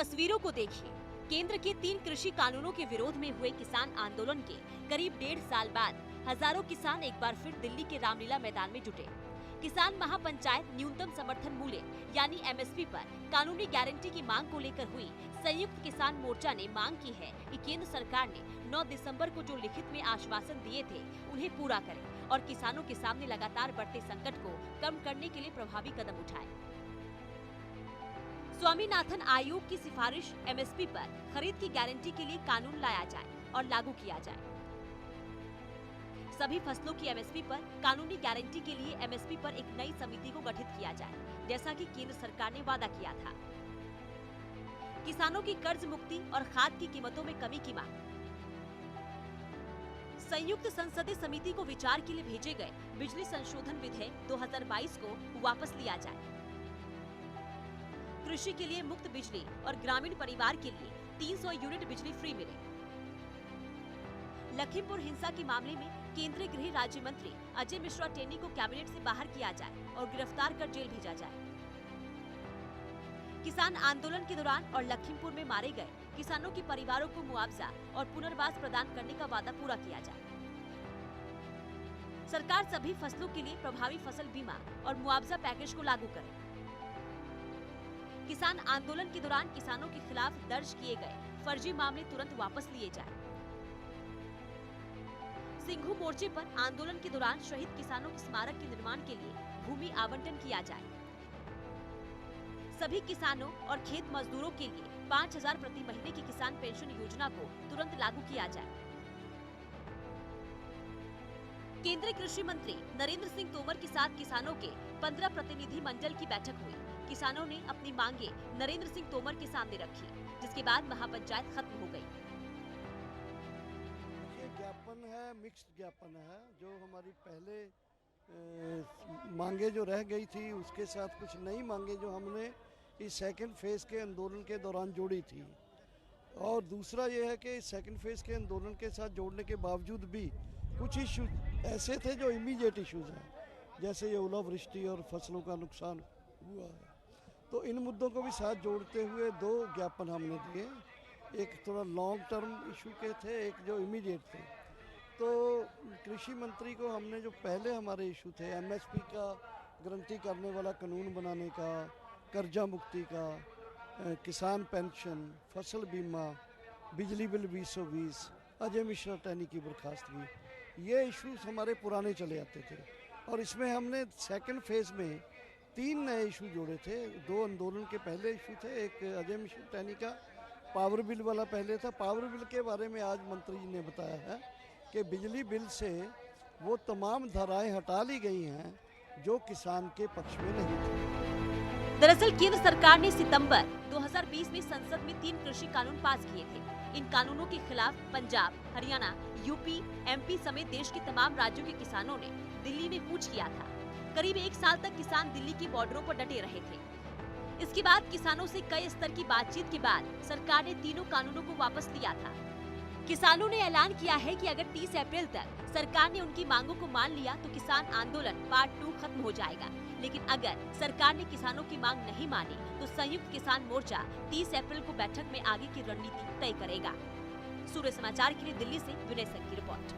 तस्वीरों को देखिए। केंद्र के 3 कृषि कानूनों के विरोध में हुए किसान आंदोलन के करीब 1.5 साल बाद हजारों किसान एक बार फिर दिल्ली के रामलीला मैदान में जुटे। किसान महापंचायत न्यूनतम समर्थन मूल्य यानी एमएसपी पर कानूनी गारंटी की मांग को लेकर हुई संयुक्त किसान मोर्चा ने मांग की है कि केंद्र सरकार ने 9 दिसंबर को जो लिखित में आश्वासन दिए थे उन्हें पूरा करे और किसानों के सामने लगातार बढ़ते संकट को कम करने के लिए प्रभावी कदम उठाए। स्वामीनाथन आयोग की सिफारिश एमएसपी पर खरीद की गारंटी के लिए कानून लाया जाए और लागू किया जाए। सभी फसलों की एमएसपी पर कानूनी गारंटी के लिए एमएसपी पर एक नई समिति को गठित किया जाए, जैसा कि केंद्र सरकार ने वादा किया था। किसानों की कर्ज मुक्ति और खाद की कीमतों में कमी की मांग। संयुक्त संसदीय समिति को विचार के लिए भेजे गए बिजली संशोधन विधेयक 2022 को वापस लिया जाए। कृषि के लिए मुफ्त बिजली और ग्रामीण परिवार के लिए 300 यूनिट बिजली फ्री मिले। लखीमपुर हिंसा के मामले में केंद्रीय गृह राज्य मंत्री अजय मिश्रा टेनी को कैबिनेट से बाहर किया जाए और गिरफ्तार कर जेल भेजा जाए। किसान आंदोलन के दौरान और लखीमपुर में मारे गए किसानों के परिवारों को मुआवजा और पुनर्वास प्रदान करने का वादा पूरा किया जाए। सरकार सभी फसलों के लिए प्रभावी फसल बीमा और मुआवजा पैकेज को लागू करे। किसान आंदोलन के दौरान किसानों के खिलाफ दर्ज किए गए फर्जी मामले तुरंत वापस लिए जाएं। सिंघू मोर्चे पर आंदोलन के दौरान शहीद किसानों के स्मारक के निर्माण के लिए भूमि आवंटन किया जाए। सभी किसानों और खेत मजदूरों के लिए 5,000 प्रति महीने की किसान पेंशन योजना को तुरंत लागू किया जाए। केंद्रीय कृषि मंत्री नरेंद्र सिंह तोमर के साथ किसानों के 15 प्रतिनिधि मंडल की बैठक हुई। किसानों ने अपनी मांगे नरेंद्र सिंह तोमर के सामने रखी, जिसके बाद महापंचायत खत्म हो गई। ये ज्ञापन है, मिक्स्ड ज्ञापन है। जो हमारी पहले मांगे जो रह गई थी उसके साथ कुछ नई मांगे जो हमने इस सेकंड फेज के आंदोलन के दौरान जोड़ी थी, और दूसरा ये है कि सेकंड फेज के आंदोलन के साथ जोड़ने के बावजूद भी कुछ इशू ऐसे थे जो इमीडिएट इश्यूज हैं, जैसे ये ओलावृष्टि और फसलों का नुकसान हुआ है। तो इन मुद्दों को भी साथ जोड़ते हुए 2 ज्ञापन हमने दिए। एक थोड़ा लॉन्ग टर्म इशू के थे, एक जो इमीडिएट थे। तो कृषि मंत्री को हमने जो पहले हमारे इशू थे एमएसपी का गारंटी करने वाला कानून बनाने का, कर्जा मुक्ति का, किसान पेंशन, फसल बीमा, बिजली बिल 2020, अजय मिश्रा टैनी की बर्खास्तगी, ये इशूज हमारे पुराने चले आते थे। और इसमें हमने सेकंड फेज में 3 नए इशू जोड़े थे। 2 आंदोलन के पहले इशू थे, एक अजय मिश्रा टैनी का पावर बिल वाला पहले था। पावर बिल के बारे में आज मंत्री जी ने बताया है कि बिजली बिल से वो तमाम धाराएं हटा ली गई हैं जो किसान के पक्ष में नहीं थी। दरअसल केंद्र सरकार ने सितंबर 2020 में संसद में 3 कृषि कानून पास किए थे। इन कानूनों के खिलाफ पंजाब, हरियाणा, यूपी, एमपी समेत देश के तमाम राज्यों के किसानों ने दिल्ली में कूच किया था। करीब 1 साल तक किसान दिल्ली की बॉर्डरों पर डटे रहे थे। इसके बाद किसानों से कई स्तर की बातचीत के बाद सरकार ने तीनों कानूनों को वापस लिया था। किसानों ने ऐलान किया है कि अगर 30 अप्रैल तक सरकार ने उनकी मांगों को मान लिया तो किसान आंदोलन पार्ट 2 खत्म हो जाएगा। लेकिन अगर सरकार ने किसानों की मांग नहीं मानी तो संयुक्त किसान मोर्चा 30 अप्रैल को बैठक में आगे की रणनीति तय करेगा। सूर्य समाचार के लिए दिल्ली से विनय सिंह की रिपोर्ट।